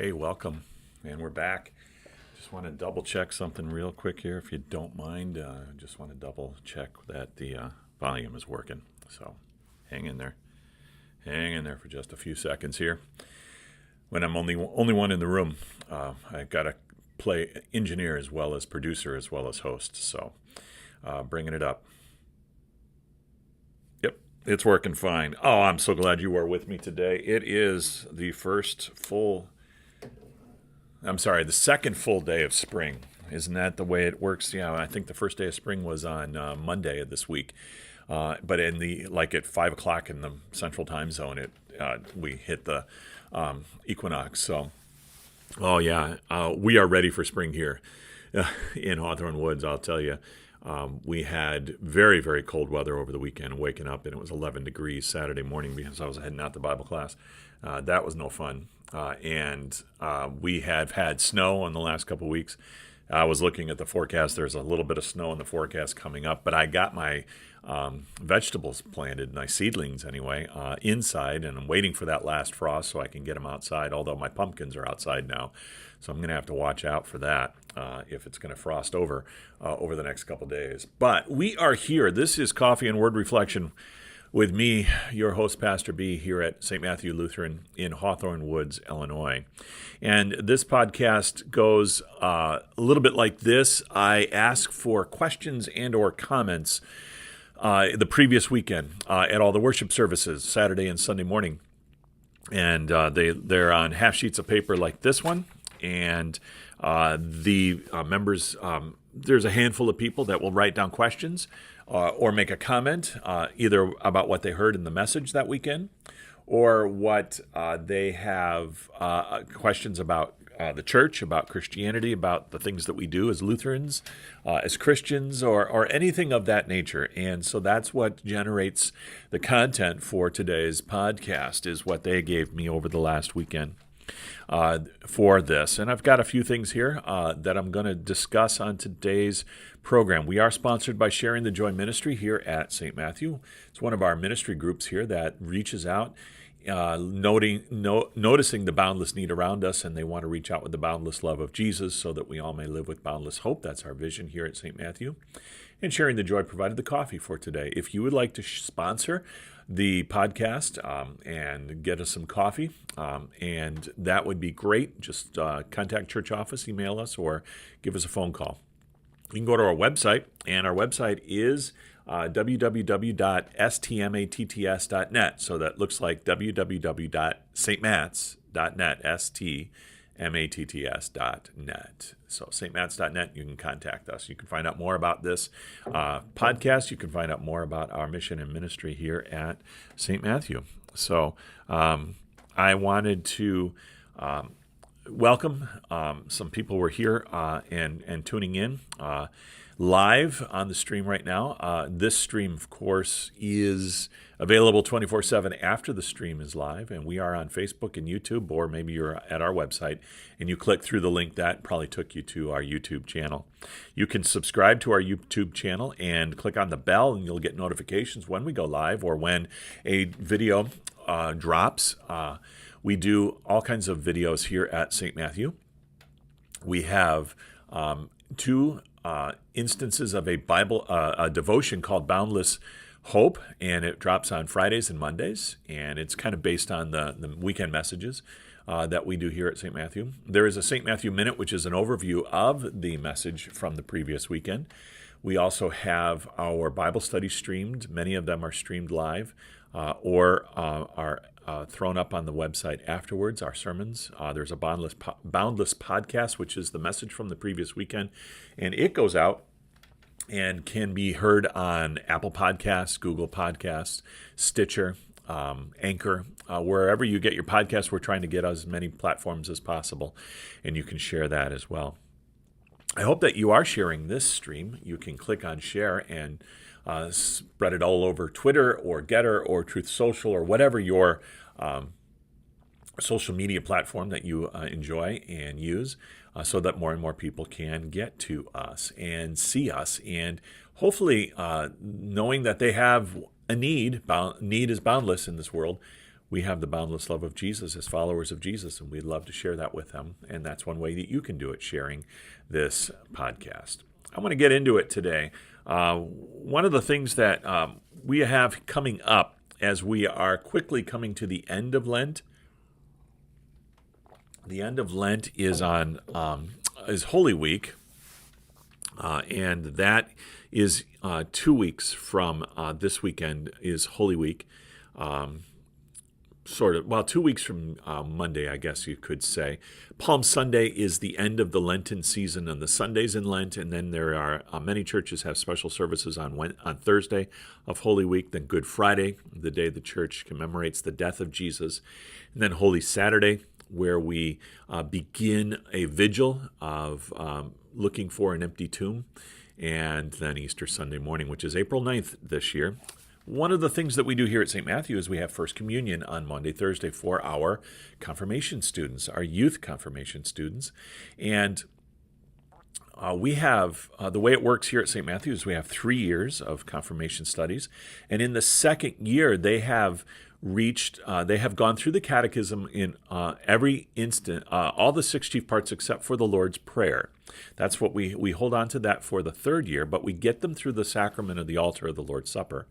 Hey, welcome. And we're back. Just want to double check something real quick here, if you don't mind. Just want to double check that the volume is working. So hang in there. Hang in there for just a few seconds here. When I'm only one in the room, I got to play engineer as well as producer as well as host. So bringing it up. Yep, it's working fine. Oh, I'm so glad you are with me today. It is the second full day of spring. Isn't that the way it works? Yeah, I think the first day of spring was on Monday of this week. But at 5 o'clock in the central time zone, we hit the equinox. So, we are ready for spring here in Hawthorn Woods. I'll tell you, we had very, very cold weather over the weekend. Waking up and it was 11 degrees Saturday morning because I was heading out to Bible class. That was no fun. And we have had snow in the last couple of weeks. I was looking at the forecast. There's a little bit of snow in the forecast coming up, but I got my vegetables planted, my seedlings anyway, inside, and I'm waiting for that last frost so I can get them outside, although my pumpkins are outside now. So I'm going to have to watch out for that if it's going to frost over the next couple of days. But we are here. This is Coffee and Word Reflection with me, your host, Pastor B, here at St. Matthew Lutheran in Hawthorn Woods, Illinois. And this podcast goes a little bit like this. I ask for questions and or comments the previous weekend at all the worship services, Saturday and Sunday morning. And they're on half sheets of paper like this one. And the members, there's a handful of people that will write down questions or make a comment either about what they heard in the message that weekend or what they have questions about the church, about Christianity, about the things that we do as Lutherans, as Christians, or anything of that nature. And so that's what generates the content for today's podcast, is what they gave me over the last weekend for this. And I've got a few things here that I'm going to discuss on today's program. We are sponsored by Sharing the Joy Ministry here at St. Matthew. It's one of our ministry groups here that reaches out, noticing the boundless need around us, and they want to reach out with the boundless love of Jesus so that we all may live with boundless hope. That's our vision here at St. Matthew. And Sharing the Joy provided the coffee for today. If you would like to sponsor the podcast and get us some coffee, and that would be great. Just contact church office, email us, or give us a phone call. You can go to our website, and our website is www.stmatts.net. So that looks like www.stmats.net, stmatts.net. So stmats.net, you can contact us. You can find out more about this podcast. You can find out more about our mission and ministry here at St. Matthew. So I wanted to welcome some people who are here and tuning in live on the stream right now. This stream, of course, is available 24/7 after the stream is live, and we are on Facebook and YouTube, or maybe you're at our website and you click through the link that probably took you to our YouTube channel. You can subscribe to our YouTube channel and click on the bell, and you'll get notifications when we go live or when a video drops. We do all kinds of videos here at St. Matthew. We have two instances of a Bible a devotion called Boundless Hope, and it drops on Fridays and Mondays, and it's kind of based on the weekend messages that we do here at St. Matthew. There is a St. Matthew Minute, which is an overview of the message from the previous weekend. We also have our Bible studies streamed. Many of them are streamed live or are thrown up on the website afterwards, our sermons. There's a Boundless podcast, which is the message from the previous weekend, and it goes out and can be heard on Apple Podcasts, Google Podcasts, Stitcher, Anchor, wherever you get your podcasts. We're trying to get as many platforms as possible, and you can share that as well. I hope that you are sharing this stream. You can click on share and spread it all over Twitter or Getter or Truth Social or whatever your social media platform that you enjoy and use, so that more and more people can get to us and see us, and hopefully knowing that they have a need. Need is boundless in this world. we have the boundless love of Jesus as followers of Jesus, and we'd love to share that with them. And that's one way that you can do it, sharing this podcast. I want to get into it today. One of the things that we have coming up as we are quickly coming to the end of Lent. The end of Lent is is Holy Week, and that is 2 weeks from this weekend is Holy Week. 2 weeks from Monday, I guess you could say. Palm Sunday is the end of the Lenten season and the Sundays in Lent, and then there are many churches have special services on Thursday of Holy Week, then Good Friday, the day the church commemorates the death of Jesus, and then Holy Saturday, where we begin a vigil of looking for an empty tomb, and then Easter Sunday morning, which is April 9th this year. One of the things that we do here at St. Matthew is we have First Communion on Monday, Thursday for our confirmation students, our youth confirmation students. And we have, the way it works here at St. Matthew is we have 3 years of confirmation studies. And in the second year, they have gone through the catechism in every instant, all the 6 chief parts except for the Lord's Prayer. That's what we hold on to that for the third year, but we get them through the sacrament of the altar of the Lord's Supper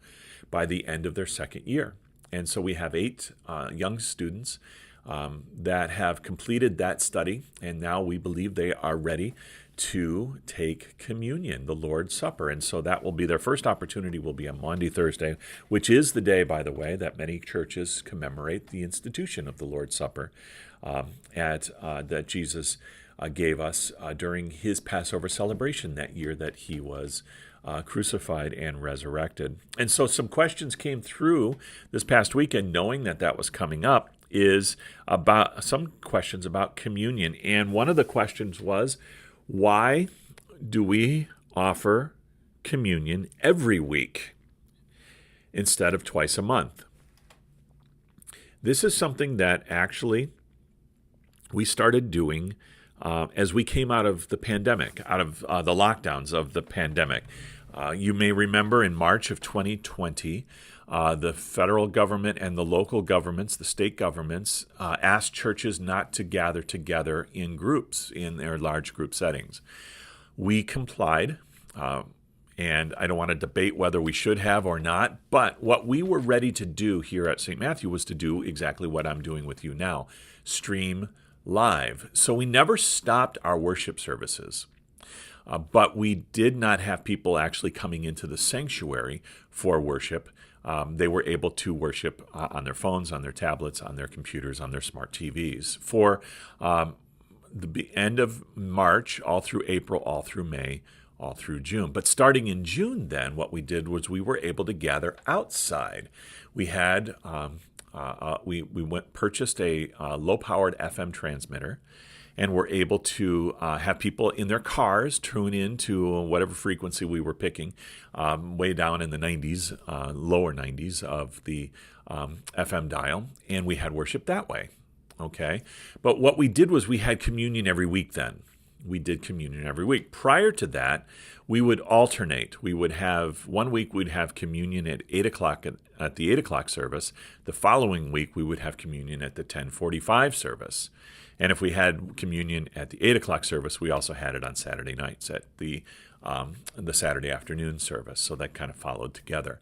by the end of their second year. And so we have 8 young students that have completed that study, and now we believe they are ready to take communion, the Lord's Supper. And so that will be their first opportunity will be on Monday, Thursday, which is the day, by the way, that many churches commemorate the institution of the Lord's Supper that Jesus gave us during his Passover celebration that year that he was crucified and resurrected. And so some questions came through this past weekend, knowing that that was coming up, is about some questions about communion. And one of the questions was, why do we offer communion every week instead of twice a month? This is something that actually we started doing as we came out of the pandemic, out of the lockdowns of the pandemic. You may remember in March of 2020, the federal government and the local governments, the state governments, asked churches not to gather together in groups, in their large group settings. We complied, and I don't want to debate whether we should have or not, but what we were ready to do here at St. Matthew was to do exactly what I'm doing with you now, stream live. So we never stopped our worship services. But we did not have people actually coming into the sanctuary for worship. They were able to worship on their phones, on their tablets, on their computers, on their smart TVs for the end of March, all through April, all through May, all through June. But starting in June then, what we did was we were able to gather outside. We had purchased a low-powered FM transmitter, and were able to have people in their cars tune in to whatever frequency we were picking, way down in the 90s, lower 90s of the FM dial, and we had worship that way, okay? But what we did was we had communion every week then. We did communion every week. Prior to that, we would alternate. We would have, one week we'd have communion at 8 o'clock at the 8 o'clock service. The following week we would have communion at the 10:45 service. And if we had communion at the 8 o'clock service, we also had it on Saturday nights at the Saturday afternoon service. So that kind of followed together.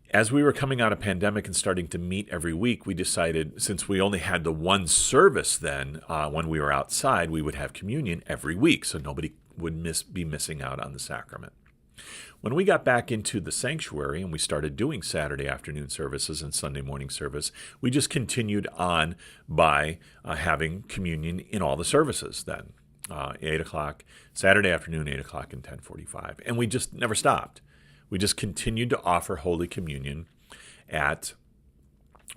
As we were coming out of pandemic and starting to meet every week, we decided, since we only had the one service then when we were outside, we would have communion every week so nobody would be missing out on the sacrament. When we got back into the sanctuary and we started doing Saturday afternoon services and Sunday morning service, we just continued on by having communion in all the services then. 8 o'clock, Saturday afternoon, 8 o'clock, and 10:45. And we just never stopped. We just continued to offer Holy Communion at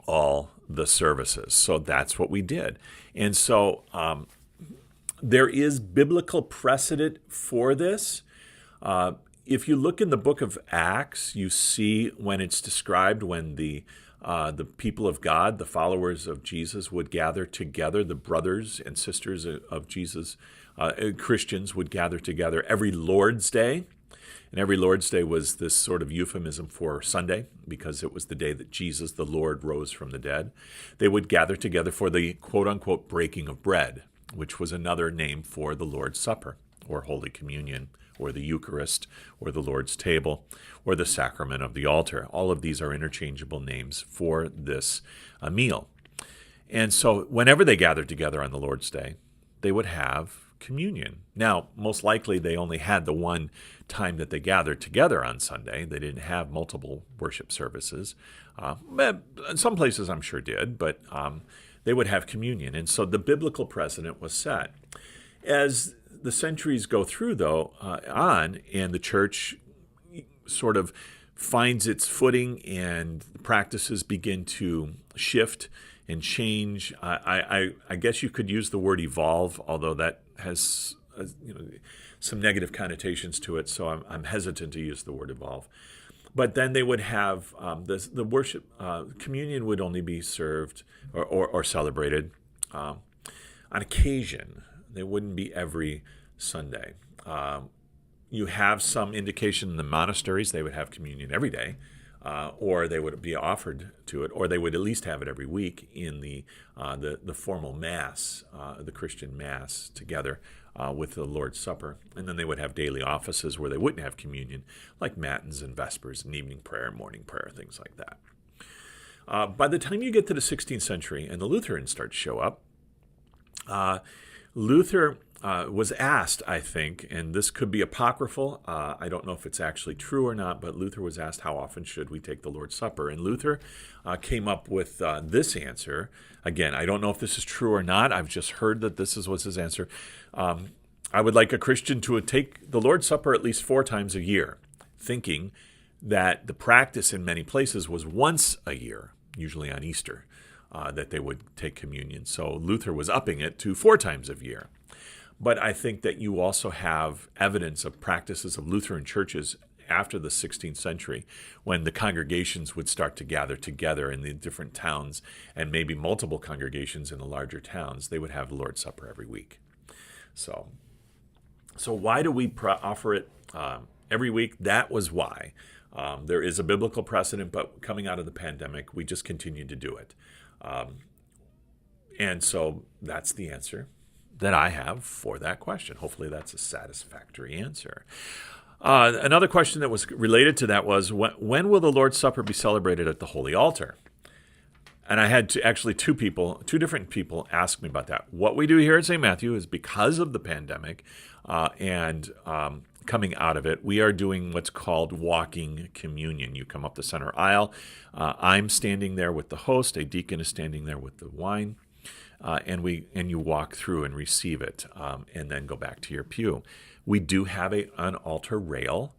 all the services. So that's what we did. And so there is biblical precedent for this. If you look in the book of Acts, you see when it's described when the people of God, the followers of Jesus, would gather together, the brothers and sisters of Jesus, Christians would gather together every Lord's Day. And every Lord's Day was this sort of euphemism for Sunday, because it was the day that Jesus, the Lord, rose from the dead. They would gather together for the quote-unquote breaking of bread, which was another name for the Lord's Supper, or Holy Communion, or the Eucharist, or the Lord's table, or the sacrament of the altar. All of these are interchangeable names for this meal. And so whenever they gathered together on the Lord's Day, they would have communion. Now, most likely they only had the one time that they gathered together on Sunday. They didn't have multiple worship services. Some places I'm sure did, but they would have communion. And so the biblical precedent was set. As the centuries go through, though, and the church sort of finds its footing and practices begin to shift and change. I guess you could use the word evolve, although that has some negative connotations to it, so I'm hesitant to use the word evolve. But then they would have the worship, communion would only be served or celebrated on occasion. They wouldn't be every Sunday. You have some indication in the monasteries they would have communion every day, or they would be offered to it, or they would at least have it every week in the formal Mass, the Christian Mass, together with the Lord's Supper. And then they would have daily offices where they wouldn't have communion, like Matins and Vespers and evening prayer, morning prayer, things like that. By the time you get to the 16th century and the Lutherans start to show up, Luther was asked, I think, and this could be apocryphal. I don't know if it's actually true or not, but Luther was asked, how often should we take the Lord's Supper? And Luther came up with this answer. Again, I don't know if this is true or not. I've just heard that this was his answer. I would like a Christian to take the Lord's Supper at least 4 times a year, thinking that the practice in many places was once a year, usually on Easter, that they would take communion. So Luther was upping it to 4 times a year. But I think that you also have evidence of practices of Lutheran churches after the 16th century, when the congregations would start to gather together in the different towns, and maybe multiple congregations in the larger towns. They would have the Lord's Supper every week. So why do we offer it every week? That was why. There is a biblical precedent, but coming out of the pandemic, we just continue to do it. And so that's the answer that I have for that question. Hopefully that's a satisfactory answer. Another question that was related to that was, when will the Lord's Supper be celebrated at the Holy Altar? And I had two different people ask me about that. What we do here at St. Matthew is, because of the pandemic and coming out of it, we are doing what's called walking communion. You come up the center aisle. I'm standing there with the host. A deacon is standing there with the wine. And you walk through and receive it, and then go back to your pew. We do have an altar rail,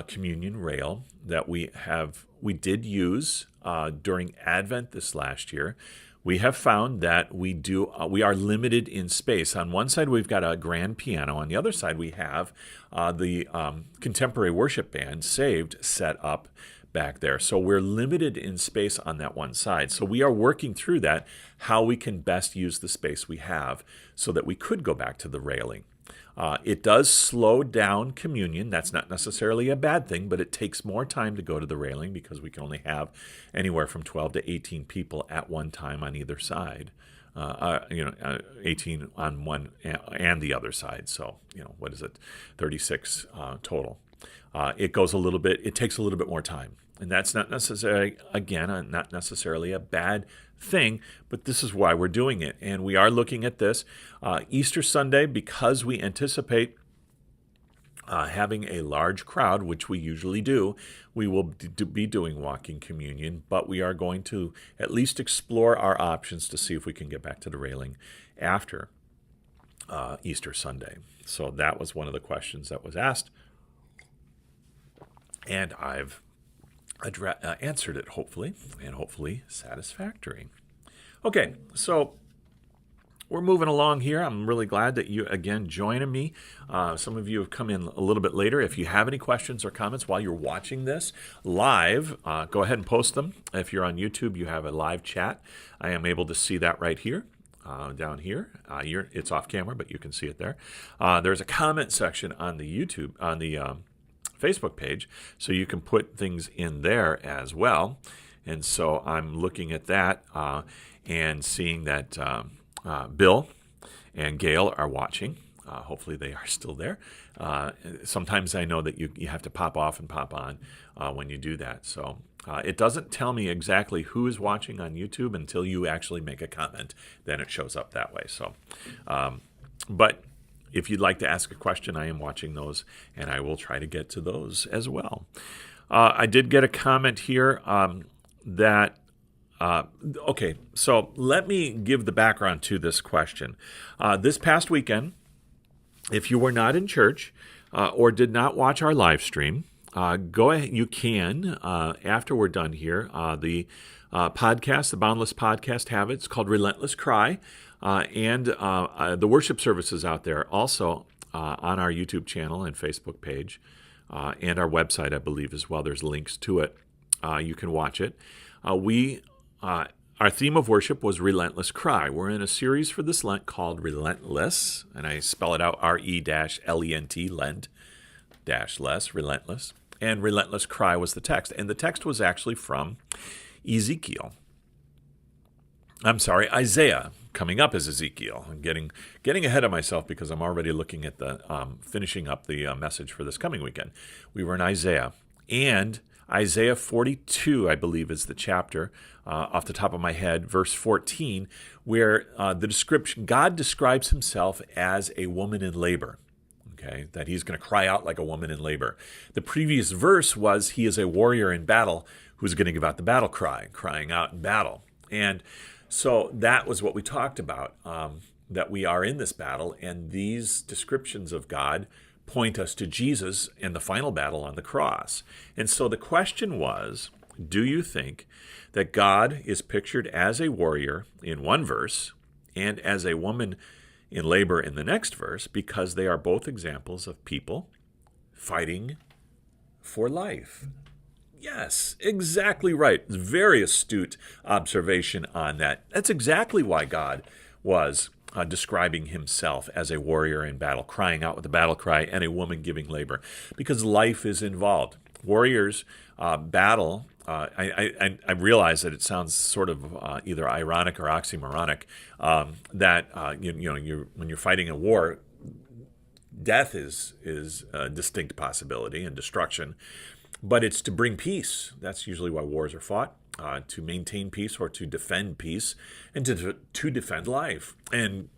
communion rail, that we did use during Advent this last year. We have found that we are limited in space. On one side, we've got a grand piano. On the other side, we have the contemporary worship band, Saved, set up back there. So we're limited in space on that one side. So we are working through that, how we can best use the space we have so that we could go back to the railing. It does slow down communion. That's not necessarily a bad thing, but it takes more time to go to the railing because we can only have anywhere from 12 to 18 people at one time on either side. 18 on one and the other side. So, what is it? 36 total. It takes a little bit more time. And that's not necessarily a bad thing, but this is why we're doing it. And we are looking at this. Easter Sunday, because we anticipate having a large crowd, which we usually do, we will be doing walking communion, but we are going to at least explore our options to see if we can get back to the railing after Easter Sunday. So that was one of the questions that was asked. And I've answered it, hopefully satisfactory. Okay, so we're moving along here. I'm really glad that you, again, joining me. Some of you have come in a little bit later. If you have any questions or comments while you're watching this live, go ahead and post them. If you're on YouTube, you have a live chat. I am able to see that right here. Down here. It's off camera, but you can see it there. There's a comment section on the YouTube, on the Facebook page, so you can put things in there as well. And so I'm looking at that and seeing that Bill and Gail are watching. Hopefully they are still there. Sometimes I know that you have to pop off and pop on when you do that. So it doesn't tell me exactly who is watching on YouTube until you actually make a comment. Then it shows up that way. So, but if you'd like to ask a question, I am watching those, and I will try to get to those as well. I did get a comment here okay, so let me give the background to this question. This past weekend, if you were not in church or did not watch our live stream, go ahead. You can, after we're done here, the podcast, the Boundless Podcast Habits, called Relentless Cry, and the worship services out there also on our YouTube channel and Facebook page, and our website, I believe, as well. There's links to it. You can watch it. Our theme of worship was Relentless Cry. We're in a series for this Lent called Relentless, and I spell it out R-E-L-E-N-T, Lent-less, Relentless. And Relentless Cry was the text. And the text was actually from Isaiah, coming up as Ezekiel. I'm getting ahead of myself because I'm already looking at the finishing up the message for this coming weekend. We were in Isaiah, and Isaiah 42, I believe, is the chapter, off the top of my head, verse 14, where the description, God describes himself as a woman in labor, okay, that he's going to cry out like a woman in labor. The previous verse was he is a warrior in battle who's going to give out the battle cry, crying out in battle. And so that was what we talked about, that we are in this battle, and these descriptions of God point us to Jesus and the final battle on the cross. And so the question was, do you think that God is pictured as a warrior in one verse and as a woman in labor in the next verse, because they are both examples of people fighting for life? Yes, exactly right. Very astute observation on that. That's exactly why God was describing himself as a warrior in battle, crying out with a battle cry, and a woman giving labor, because life is involved. Warriors battle. I realize that it sounds sort of either ironic or oxymoronic, that when you're fighting a war, death is a distinct possibility and destruction, but it's to bring peace. That's usually why wars are fought. To maintain peace or to defend peace, and to defend life. And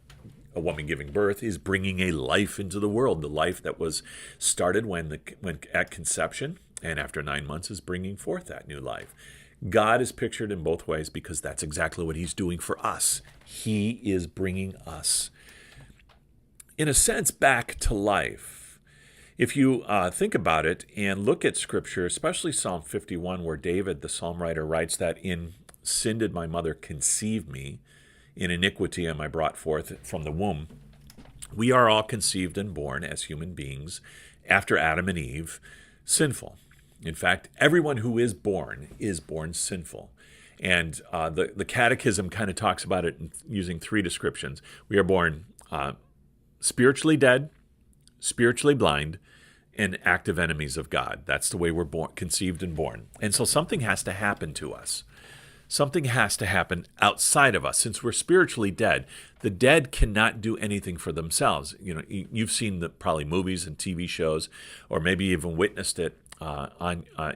a woman giving birth is bringing a life into the world, the life that was started when at conception, and after 9 months is bringing forth that new life. God is pictured in both ways because that's exactly what he's doing for us. He is bringing us, in a sense, back to life. If you think about it and look at Scripture, especially Psalm 51, where David, the psalm writer, writes that in sin did my mother conceive me, in iniquity am I brought forth from the womb. We are all conceived and born as human beings after Adam and Eve, sinful. In fact, everyone who is born sinful. And the Catechism kind of talks about it using three descriptions. We are born spiritually dead, spiritually blind, and active enemies of God. That's the way we're born, conceived and born. And so something has to happen to us. Something has to happen outside of us. Since we're spiritually dead, the dead cannot do anything for themselves. You know, you've seen probably movies and TV shows, or maybe even witnessed it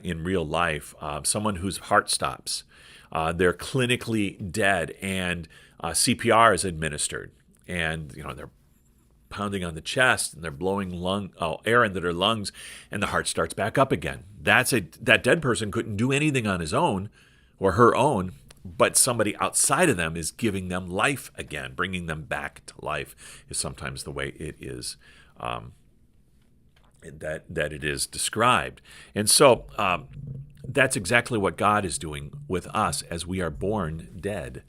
in real life. Someone whose heart stops, they're clinically dead, and CPR is administered, and they're pounding on the chest, and they're blowing air into their lungs, and the heart starts back up again. That dead person couldn't do anything on his own or her own, but somebody outside of them is giving them life again, bringing them back to life, is sometimes the way it is that it is described. And so that's exactly what God is doing with us as we are born dead.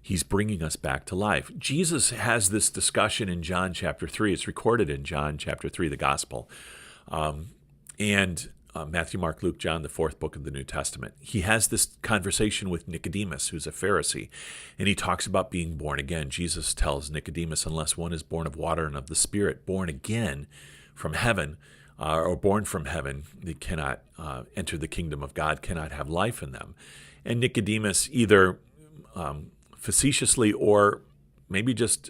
He's bringing us back to life. Jesus has this discussion in John chapter 3. It's recorded in John chapter 3, the gospel. And Matthew, Mark, Luke, John, the fourth book of the New Testament. He has this conversation with Nicodemus, who's a Pharisee, and he talks about being born again. Jesus tells Nicodemus, unless one is born of water and of the Spirit, born again from heaven, or born from heaven, they cannot enter the kingdom of God, cannot have life in them. And Nicodemus, either facetiously or maybe just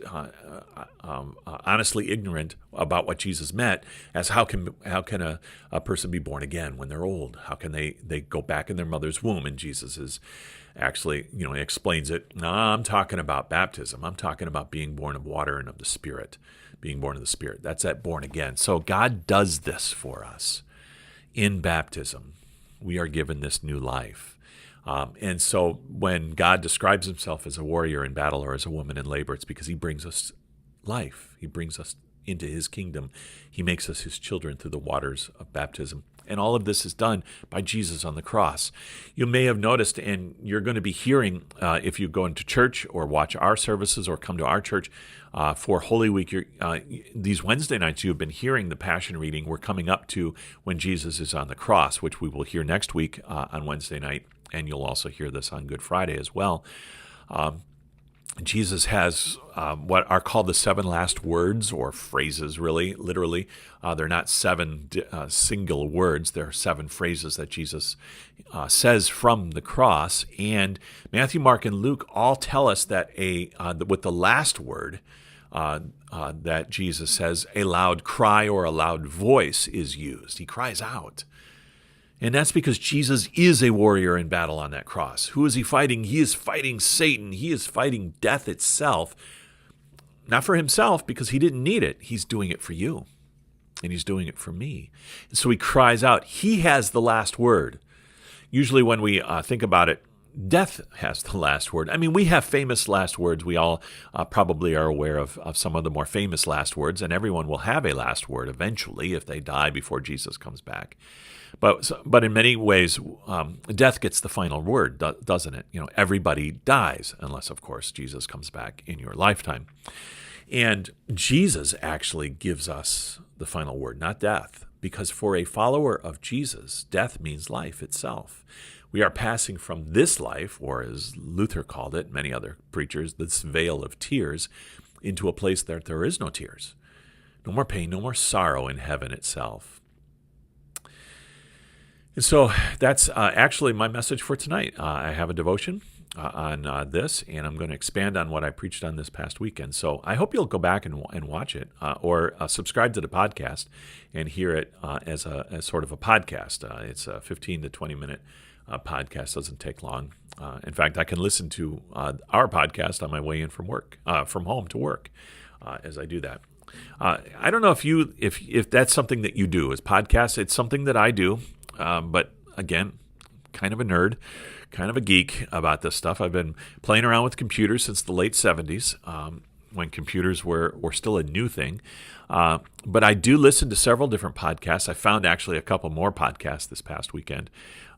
honestly ignorant about what Jesus meant, as how can a person be born again when they're old? How can they go back in their mother's womb? And Jesus is actually, he explains it. No, I'm talking about baptism. I'm talking about being born of water and of the Spirit, being born of the Spirit. That's that born again. So God does this for us. In baptism, we are given this new life. And so when God describes himself as a warrior in battle or as a woman in labor, it's because he brings us life. He brings us into his kingdom. He makes us his children through the waters of baptism. And all of this is done by Jesus on the cross. You may have noticed, and you're going to be hearing, if you go into church or watch our services or come to our church for Holy Week, these Wednesday nights you've been hearing the Passion reading. We're coming up to when Jesus is on the cross, which we will hear next week on Wednesday night. And you'll also hear this on Good Friday as well. Jesus has what are called the 7 last words, or phrases, really, literally. They're not 7 single words. They're 7 phrases that Jesus says from the cross. And Matthew, Mark, and Luke all tell us that with the last word that Jesus says, a loud cry or a loud voice is used. He cries out. And that's because Jesus is a warrior in battle on that cross. Who is he fighting? He is fighting Satan. He is fighting death itself. Not for himself, because he didn't need it. He's doing it for you. And he's doing it for me. And so he cries out. He has the last word. Usually when we think about it, death has the last word. I mean, we have famous last words. We all probably are aware of some of the more famous last words, and everyone will have a last word eventually if they die before Jesus comes back. But in many ways, death gets the final word, doesn't it? Everybody dies, unless, of course, Jesus comes back in your lifetime. And Jesus actually gives us the final word, not death, because for a follower of Jesus, death means life itself. We are passing from this life, or as Luther called it, many other preachers, this vale of tears, into a place that there is no tears. No more pain, no more sorrow in heaven itself. And so that's actually my message for tonight. I have a devotion on this, and I'm going to expand on what I preached on this past weekend. So I hope you'll go back and watch it, or subscribe to the podcast and hear it as sort of a podcast. It's a 15 to 20 minute podcast. Doesn't take long. In fact, I can listen to our podcast on my way in from home to work as I do that. I don't know if that's something that you do as podcasts. It's something that I do. But again, kind of a nerd, kind of a geek about this stuff. I've been playing around with computers since the late 70s, when computers were still a new thing. But I do listen to several different podcasts. I found actually a couple more podcasts this past weekend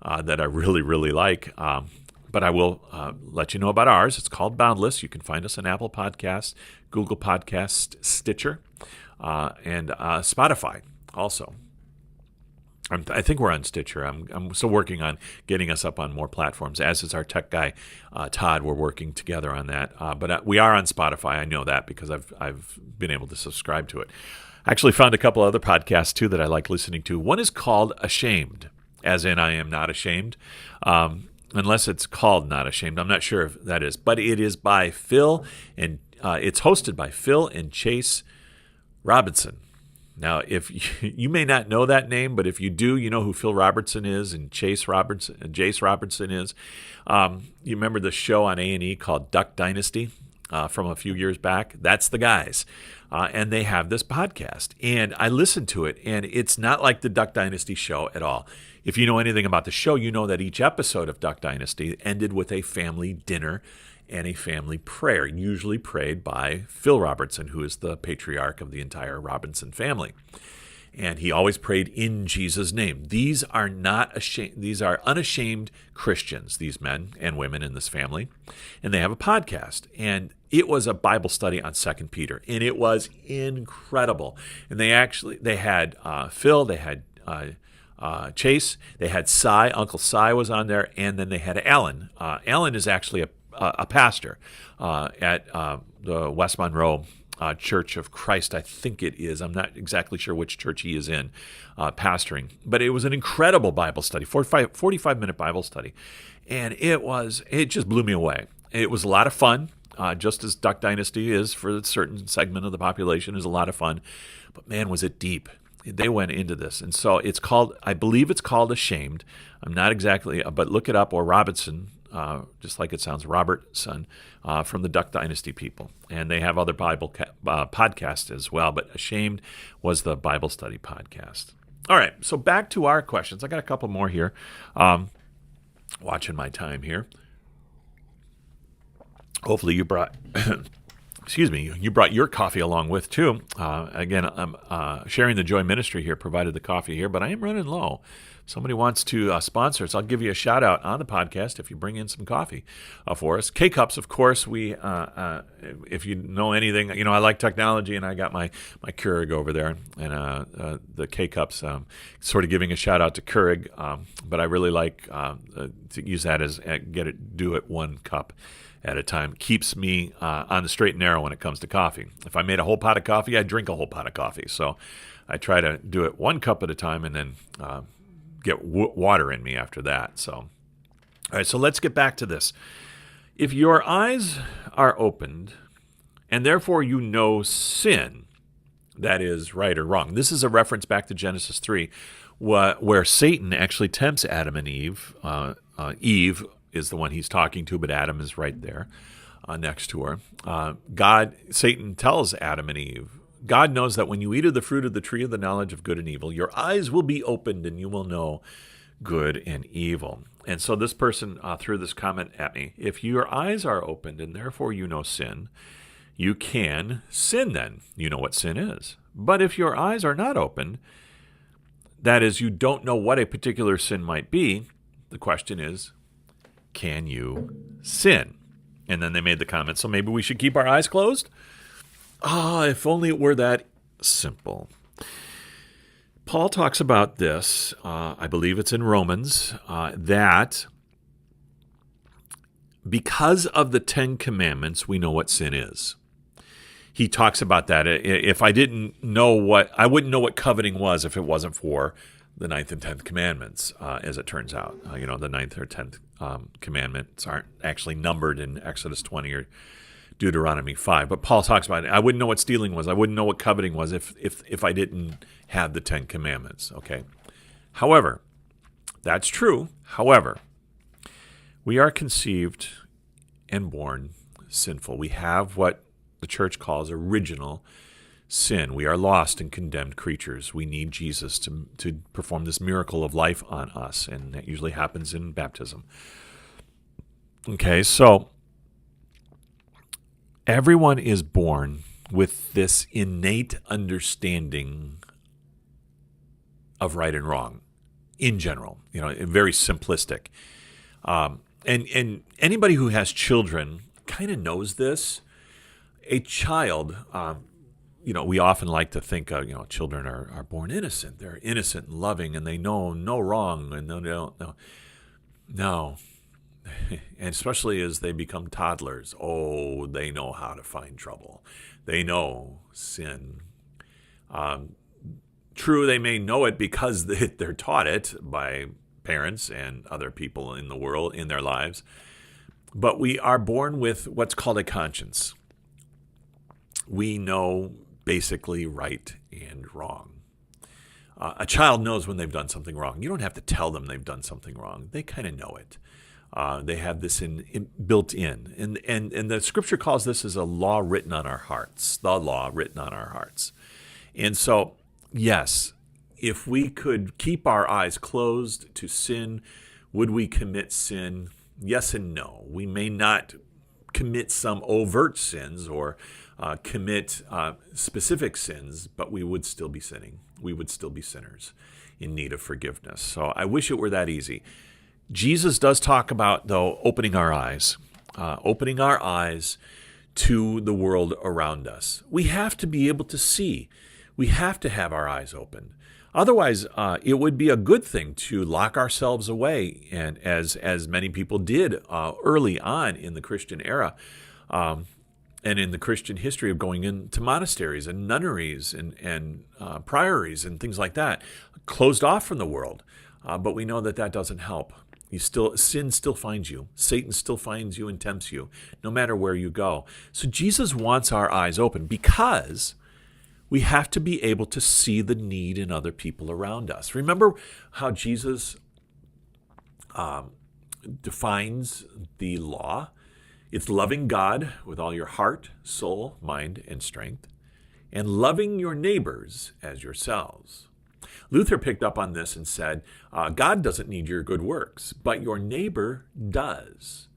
that I really, really like. But I will let you know about ours. It's called Boundless. You can find us on Apple Podcasts, Google Podcasts, Stitcher, and Spotify also. I think we're on Stitcher. I'm still working on getting us up on more platforms, as is our tech guy, Todd. We're working together on that. But we are on Spotify. I know that because I've been able to subscribe to it. I actually found a couple other podcasts, too, that I like listening to. One is called Ashamed, as in I am not ashamed, unless it's called Not Ashamed. I'm not sure if that is. But it is by Phil, and it's hosted by Phil and Chase Robinson. Now, if you may not know that name, but if you do, you know who Phil Robertson is and Jace Robertson is. You remember the show on A&E called Duck Dynasty from a few years back? That's the guys. And they have this podcast. And I listened to it, and it's not like the Duck Dynasty show at all. If you know anything about the show, you know that each episode of Duck Dynasty ended with a family dinner and a family prayer, usually prayed by Phil Robertson, who is the patriarch of the entire Robinson family. And he always prayed in Jesus' name. These are not ashamed. These are unashamed Christians, these men and women in this family. And they have a podcast. And it was a Bible study on 2 Peter. And it was incredible. And they had Phil, they had Chase, they had Cy, Uncle Cy was on there, and then they had Alan. Alan is actually a pastor at the West Monroe Church of Christ, I think it is. I'm not exactly sure which church he is in pastoring. But it was an incredible Bible study, 45-minute Bible study. And it just blew me away. It was a lot of fun, just as Duck Dynasty is for a certain segment of the population, is a lot of fun. But man, was it deep. They went into this. And so I believe it's called Ashamed. I'm not exactly, but look it up, or Robinson, just like it sounds, Robertson, from the Duck Dynasty people. And they have other Bible podcasts as well, but Ashamed was the Bible study podcast. All right, so back to our questions. I got a couple more here. Watching my time here. Hopefully you brought... Excuse me, you brought your coffee along with, too. Again, I'm sharing the Joy Ministry here, provided the coffee here, but I am running low. If somebody wants to sponsor us, I'll give you a shout-out on the podcast if you bring in some coffee for us. K-Cups, of course, if you know anything, I like technology, and I got my Keurig over there, and the K-Cups, sort of giving a shout-out to Keurig, but I really like to use that as do it 1 cup at a time. Keeps me on the straight and narrow when it comes to coffee. If I made a whole pot of coffee, I drink a whole pot of coffee. So I try to do it 1 cup at a time and then get water in me after that. So, all right, so let's get back to this. If your eyes are opened and therefore you know sin, that is right or wrong. This is a reference back to Genesis 3 where Satan actually tempts Adam and Eve. Eve is the one he's talking to, but Adam is right there next to her. Satan tells Adam and Eve, God knows that when you eat of the fruit of the tree of the knowledge of good and evil, your eyes will be opened and you will know good and evil. And so this person threw this comment at me. If your eyes are opened and therefore you know sin, you can sin then. You know what sin is. But if your eyes are not opened, that is, you don't know what a particular sin might be, the question is, can you sin? And then they made the comment, so maybe we should keep our eyes closed? If only it were that simple. Paul talks about this, I believe it's in Romans, that because of the 10 Commandments, we know what sin is. He talks about that. If I didn't know I wouldn't know what coveting was if it wasn't for the 9th and 10th commandments, as it turns out. The 9th or 10th commandments aren't actually numbered in Exodus 20 or Deuteronomy 5. But Paul talks about it. I wouldn't know what stealing was. I wouldn't know what coveting was if I didn't have the 10 commandments. Okay. However, that's true. However, we are conceived and born sinful. We have what the church calls original sin. We are lost and condemned creatures. We need Jesus to perform this miracle of life on us, and that usually happens in baptism. Okay, so everyone is born with this innate understanding of right and wrong in general, very simplistic. And anybody who has children kind of knows this. A child, we often like to think of, children are born innocent. They're innocent and loving, and they know no wrong, and they don't know. No. And especially as they become toddlers, they know how to find trouble. They know sin. True, they may know it because they're taught it by parents and other people in the world, in their lives. But we are born with what's called a conscience. We know basically right and wrong. A child knows when they've done something wrong. You don't have to tell them they've done something wrong. They kind of know it. They have this built in. And the scripture calls this as a law written on our hearts, the law written on our hearts. And so, yes, if we could keep our eyes closed to sin, would we commit sin? Yes and no. We may not commit some overt sins or commit specific sins, but we would still be sinning. We would still be sinners in need of forgiveness. So I wish it were that easy. Jesus does talk about, though, opening our eyes to the world around us. We have to be able to see. We have to have our eyes open. Otherwise, it would be a good thing to lock ourselves away, and as many people did early on in the Christian era, and in the Christian history of going into monasteries and nunneries and priories and things like that, closed off from the world. But we know that that doesn't help. Sin still finds you. Satan still finds you and tempts you, no matter where you go. So Jesus wants our eyes open because we have to be able to see the need in other people around us. Remember how Jesus defines the law? It's loving God with all your heart, soul, mind, and strength, and loving your neighbors as yourselves. Luther picked up on this and said, God doesn't need your good works, but your neighbor does.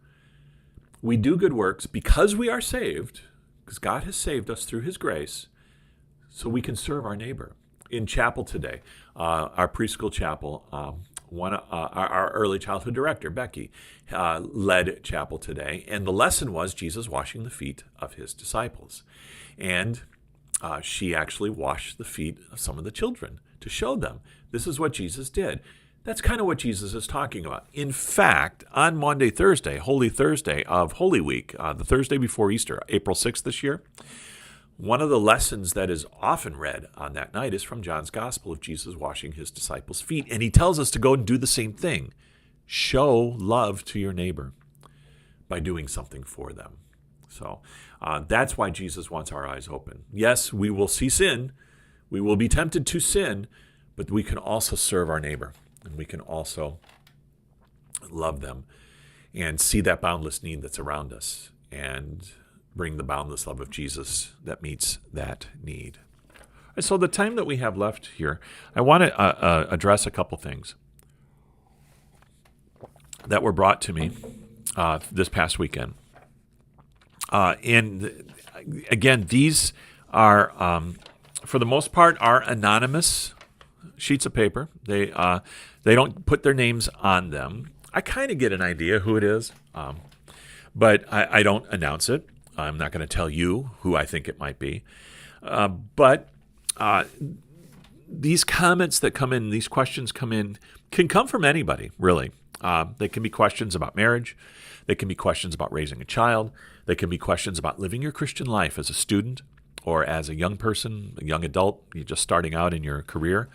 We do good works because we are saved, because God has saved us through his grace, so we can serve our neighbor. In chapel today, our preschool chapel, our early childhood director, Becky, led chapel today, and the lesson was Jesus washing the feet of his disciples. And she actually washed the feet of some of the children to show them this is what Jesus did. That's kind of what Jesus is talking about. In fact, on Maundy Thursday, Holy Thursday of Holy Week, the Thursday before Easter, April 6th this year, one of the lessons that is often read on that night is from John's Gospel of Jesus washing his disciples' feet. And he tells us to go and do the same thing. Show love to your neighbor by doing something for them. So that's why Jesus wants our eyes open. Yes, we will see sin. We will be tempted to sin, but we can also serve our neighbor. And we can also love them and see that boundless need that's around us and bring the boundless love of Jesus that meets that need. And so the time that we have left here, I want to address a couple things that were brought to me this past weekend. And again, these are, for the most part, are anonymous sheets of paper. They don't put their names on them. I kind of get an idea who it is, but I don't announce it. I'm not going to tell you who I think it might be. But these comments that come in, these questions come in, can come from anybody, really. They can be questions about marriage. They can be questions about raising a child. They can be questions about living your Christian life as a student or as a young person, a young adult, you're just starting out in your career.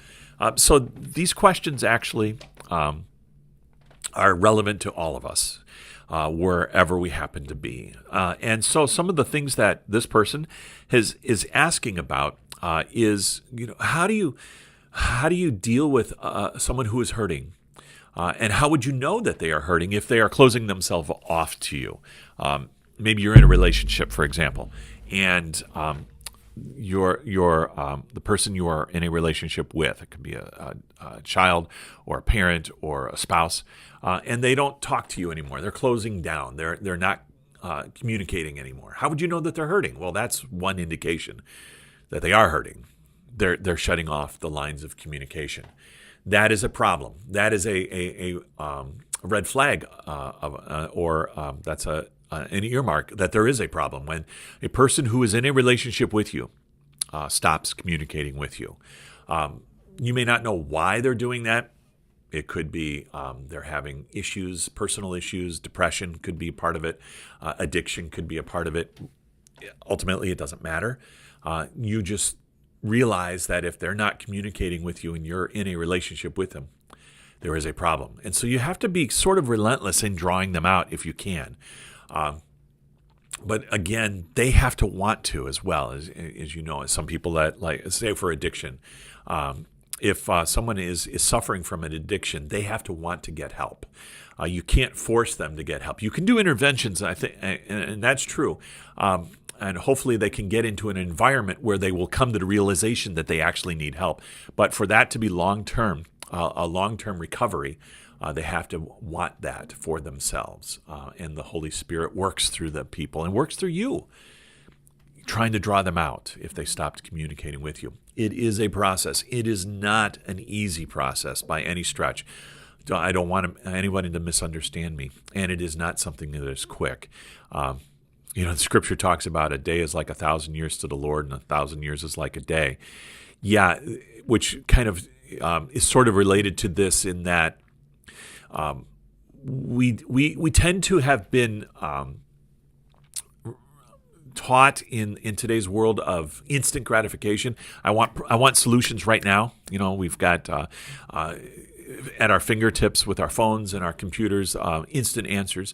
So these questions actually are relevant to all of us. Wherever we happen to be. And so some of the things that this person is asking about is, how do you deal with someone who is hurting? And how would you know that they are hurting if they are closing themselves off to you? Maybe you're in a relationship, for example, and the person you are in a relationship with, it could be a child or a parent or a spouse, and they don't talk to you anymore. They're closing down. They're not communicating anymore. How would you know that they're hurting? Well, that's one indication that they are hurting. They're shutting off the lines of communication. That is a problem. That is a red flag, that's an earmark that there is a problem when a person who is in a relationship with you stops communicating with you. You may not know why they're doing that. It could be they're having issues, personal issues. Depression could be a part of it. Addiction could be a part of it. Ultimately, it doesn't matter. You just realize that if they're not communicating with you and you're in a relationship with them, there is a problem. And so you have to be sort of relentless in drawing them out if you can. But again, they have to want to as well, as you know, as some people that, like, say for addiction, if someone is suffering from an addiction, they have to want to get help. You can't force them to get help. You can do interventions, I think, and that's true. And hopefully they can get into an environment where they will come to the realization that they actually need help. But for that to be long-term, a long-term recovery, they have to want that for themselves. And the Holy Spirit works through the people and works through you, trying to draw them out if they stopped communicating with you. It is a process. It is not an easy process by any stretch. I don't want anybody to misunderstand me. And it is not something that is quick. The Scripture talks about a day is like 1,000 years to the Lord, and 1,000 years is like a day. Yeah, which kind of is sort of related to this in that we tend to have been taught in today's world of instant gratification. I want solutions right now. We've got at our fingertips with our phones and our computers, instant answers.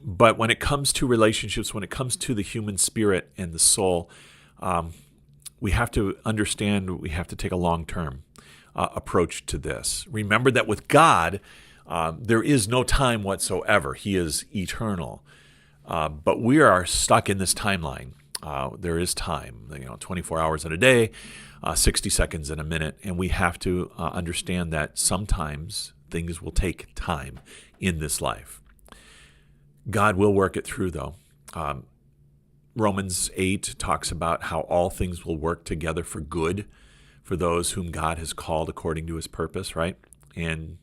But when it comes to relationships, when it comes to the human spirit and the soul, we have to understand, we have to take a long-term approach to this. Remember that with God, there is no time whatsoever. He is eternal. But we are stuck in this timeline. There is time, 24 hours in a day, 60 seconds in a minute, and we have to understand that sometimes things will take time in this life. God will work it through, though. Romans 8 talks about how all things will work together for good for those whom God has called according to his purpose, right? And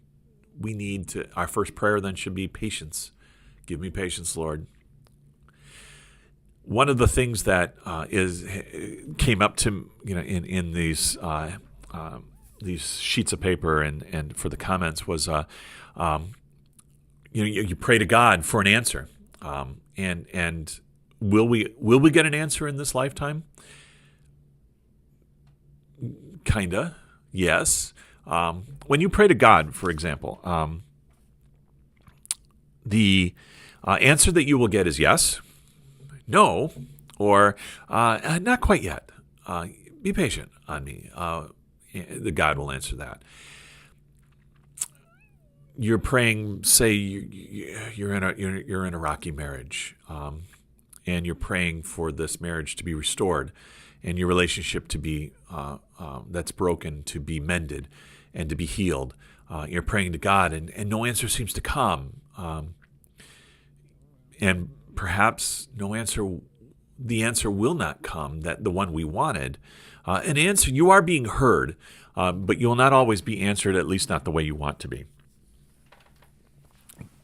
we need to, our first prayer then should be patience. Give me patience, Lord. One of the things that came up to in these sheets of paper and for the comments was you pray to God for an answer, and will we get an answer in this lifetime? Kinda, yes. When you pray to God, for example, the answer that you will get is yes, no, or not quite yet. Be patient on me. The God will answer that. You're praying. Say you're in a rocky marriage, and you're praying for this marriage to be restored, and your relationship to be that's broken to be mended and to be healed. You're praying to God, and no answer seems to come, and perhaps no answer. The answer will not come, that the one we wanted. An answer, you are being heard, but you will not always be answered, at least not the way you want to be.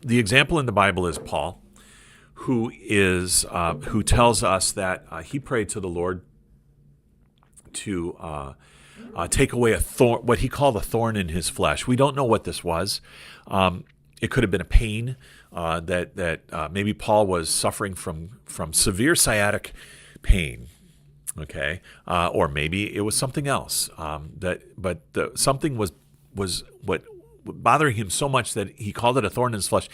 The example in the Bible is Paul, who tells us that he prayed to the Lord to take away a thorn, what he called a thorn in his flesh. We don't know what this was. It could have been a pain that maybe Paul was suffering from severe sciatic pain. Okay, or maybe it was something else. Something was what bothering him so much that he called it a thorn in his flesh.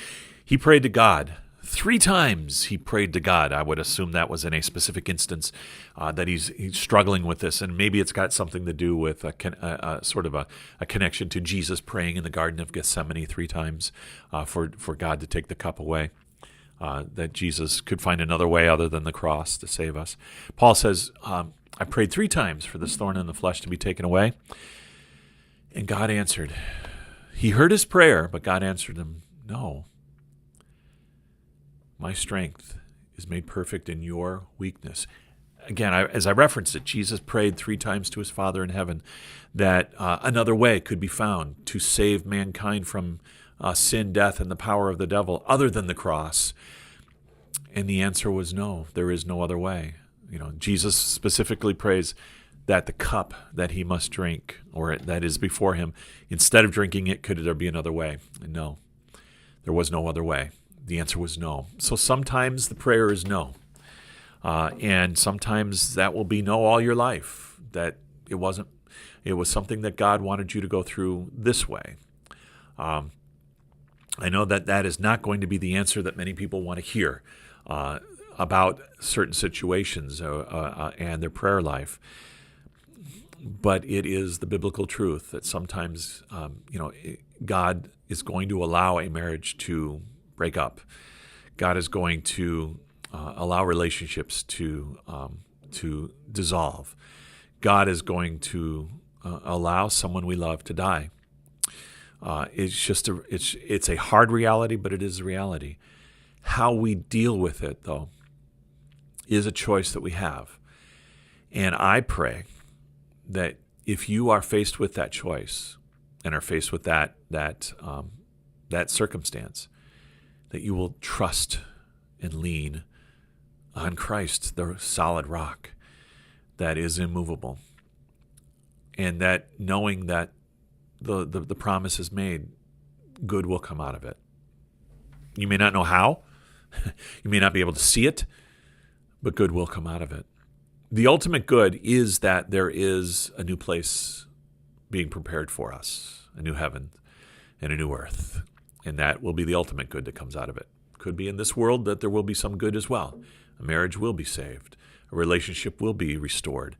He prayed to God 3 times. He prayed to God. I would assume that was in a specific instance that he's struggling with this, and maybe it's got something to do with a sort of a connection to Jesus praying in the Garden of Gethsemane 3 times for God to take the cup away. That Jesus could find another way other than the cross to save us. Paul says, I prayed 3 times for this thorn in the flesh to be taken away, and God answered. He heard his prayer, but God answered him, no. My strength is made perfect in your weakness. Again, as I referenced it, Jesus prayed 3 times to his Father in heaven that another way could be found to save mankind from sin, death, and the power of the devil other than the cross. And the answer was no, there is no other way. Jesus specifically prays that the cup that he must drink, or that is before him, instead of drinking it, could there be another way? And no, there was no other way. The answer was no. So sometimes the prayer is no. And sometimes that will be no all your life, that it was something that God wanted you to go through this way. I know that is not going to be the answer that many people want to hear about certain situations and their prayer life. But it is the biblical truth that sometimes, God is going to allow a marriage to break up. God is going to allow relationships to dissolve. God is going to allow someone we love to die. It's a hard reality, but it is a reality. How we deal with it, though, is a choice that we have. And I pray that if you are faced with that choice and are faced with that circumstance, that you will trust and lean on Christ, the solid rock that is immovable, and that knowing that the promise is made, good will come out of it. You may not know how, you may not be able to see it, but good will come out of it. The ultimate good is that there is a new place being prepared for us, a new heaven and a new earth, and that will be the ultimate good that comes out of it. Could be in this world that there will be some good as well. A marriage will be saved. A relationship will be restored.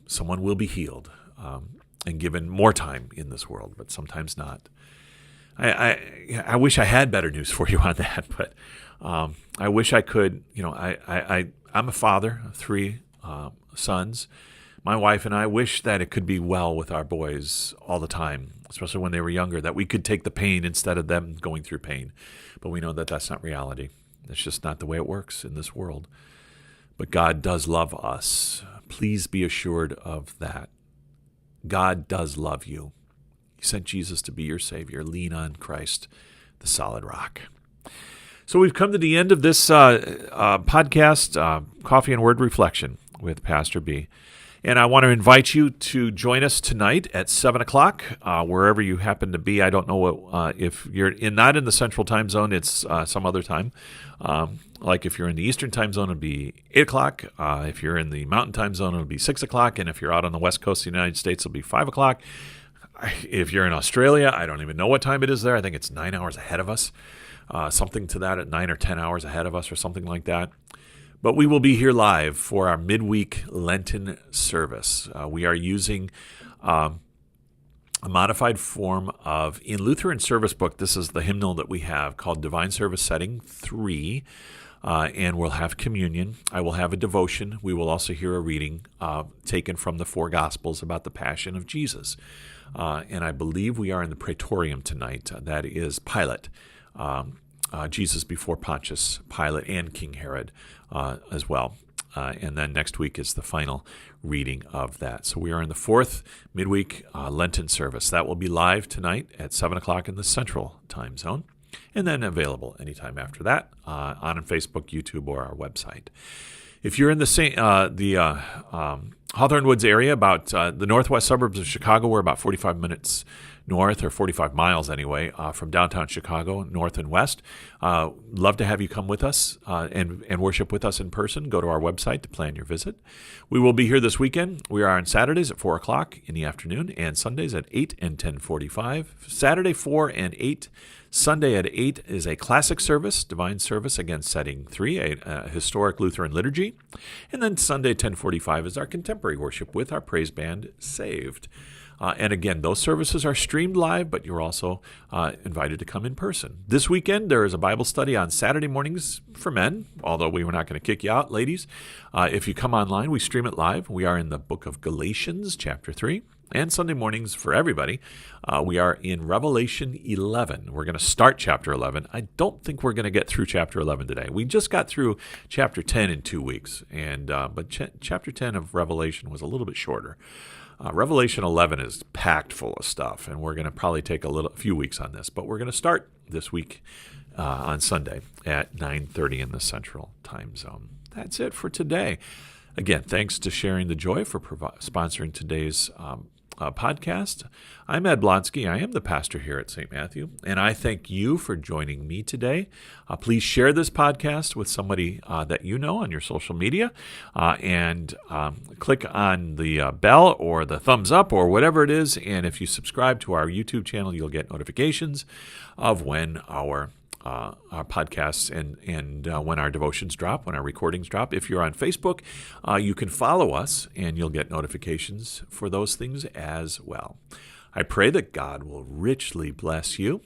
Someone will be healed and given more time in this world, but sometimes not. I wish I had better news for you on that, but I wish I could. I'm a father of 3 sons. My wife and I wish that it could be well with our boys all the time, especially when they were younger, that we could take the pain instead of them going through pain. But we know that that's not reality. It's just not the way it works in this world. But God does love us. Please be assured of that. God does love you. He sent Jesus to be your Savior. Lean on Christ, the solid rock. So we've come to the end of this podcast, Coffee and Word Reflection with Pastor B. And I want to invite you to join us tonight at 7 o'clock, wherever you happen to be. I don't know if you're not in the Central Time Zone, it's some other time. Like if you're in the Eastern Time Zone, it'll be 8 o'clock. If you're in the Mountain Time Zone, it'll be 6 o'clock. And if you're out on the West Coast of the United States, it'll be 5 o'clock. If you're in Australia, I don't even know what time it is there. I think it's 9 hours ahead of us. Something to that, at 9 or 10 hours ahead of us or something like that. But we will be here live for our midweek Lenten service. We are using a modified form of, in Lutheran service book, this is the hymnal that we have called Divine Service Setting 3, and we'll have communion. I will have a devotion. We will also hear a reading taken from the 4 Gospels about the Passion of Jesus. And I believe we are in the Praetorium tonight. That is Pilate. Jesus before Pontius Pilate and King Herod as well. And then next week is the final reading of that. So we are in the 4th midweek Lenten service. That will be live tonight at 7 o'clock in the Central Time Zone, and then available anytime after that on Facebook, YouTube, or our website. If you're in the Hawthorn Woods area, about the northwest suburbs of Chicago, we're about 45 minutes north, or 45 miles anyway, from downtown Chicago, north and west. Love to have you come with us and worship with us in person. Go to our website to plan your visit. We will be here this weekend. We are on Saturdays at 4 o'clock in the afternoon, and Sundays at 8 and 10:45. Saturday 4 and 8. Sunday at 8 is a classic service, divine service, again, setting 3, a historic Lutheran liturgy. And then Sunday 10:45 is our contemporary worship with our praise band, Saved. And again, those services are streamed live, but you're also invited to come in person. This weekend, there is a Bible study on Saturday mornings for men, although we were not going to kick you out, ladies. If you come online, we stream it live. We are in the book of Galatians, chapter 3. And Sunday mornings for everybody, we are in Revelation 11. We're going to start chapter 11. I don't think we're going to get through chapter 11 today. We just got through chapter 10 in 2 weeks, but chapter 10 of Revelation was a little bit shorter. Revelation 11 is packed full of stuff, and we're going to probably take a few weeks on this, but we're going to start this week on Sunday at 9:30 in the Central Time Zone. That's it for today. Again, thanks to Sharing the Joy for sponsoring today's podcast. I'm Ed Blonsky. I am the pastor here at St. Matthew, and I thank you for joining me today. Please share this podcast with somebody that you know on your social media, and click on the bell or the thumbs up or whatever it is. And if you subscribe to our YouTube channel, you'll get notifications of when our podcasts and when our devotions drop, when our recordings drop. If you're on Facebook, you can follow us, and you'll get notifications for those things as well. I pray that God will richly bless you